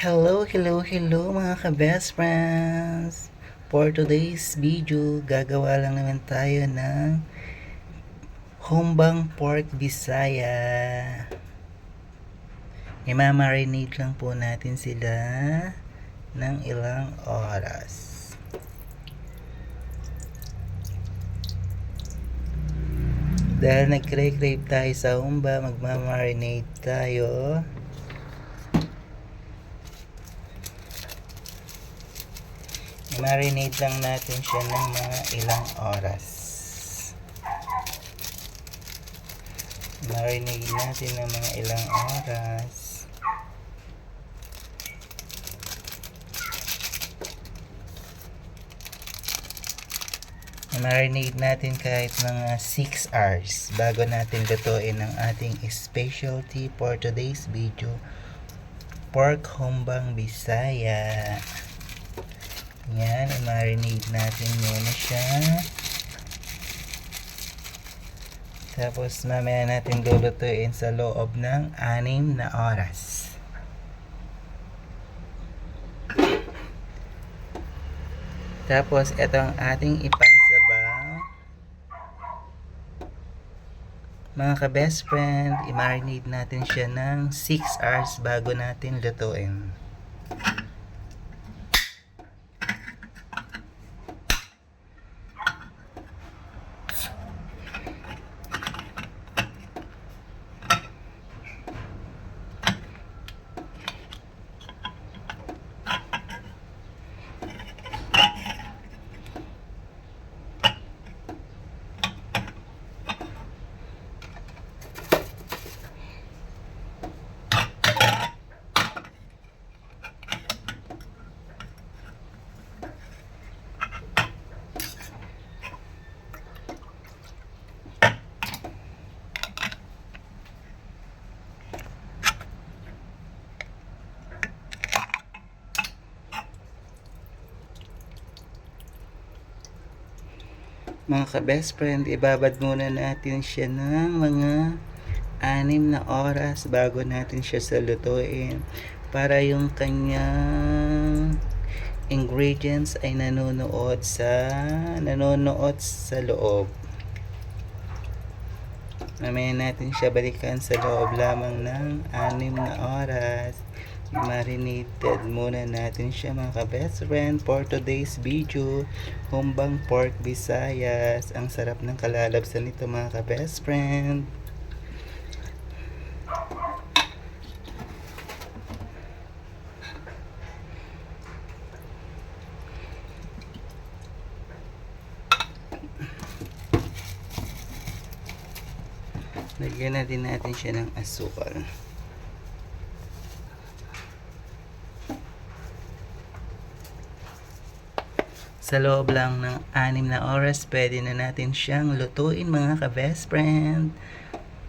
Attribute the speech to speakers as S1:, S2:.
S1: Hello mga ka-best friends! For today's video, gagawa lang naman tayo ng Hombang Pork Bisaya. Imamarinate lang po natin sila ng ilang oras. Dahil nag-crave tayo sa humba, magmamarinate tayo. Marinate lang natin siya ng mga ilang oras. Marinate natin ng mga ilang oras. Marinate natin kahit mga 6 hours bago natin lutuin ang ating specialty for today's video, pork hombang Bisaya. Yan, i-marinate natin muna siya. Tapos mamaya natin lulutuin sa loob ng 6 na oras. Tapos ito ang ating ipangsabaw. Mga ka-best friend, i-marinate natin siya ng 6 hours bago natin lutuin. Mga ka-best friend, ibabad muna natin siya ng mga 6 na oras bago natin siya salutuin para yung kanyang ingredients ay nanonood sa loob. Mamaya natin siya balikan sa loob lamang ng 6 na oras. Marinated muna natin siya mga ka-best friend for today's video, Hombang Pork Visayas. Ang sarap ng kalalabsan nito mga ka-best friend. Lagyan na din natin siya ng asukal. Sa loob lang ng 6 na oras, pwede na natin siyang lutuin mga ka-best friend.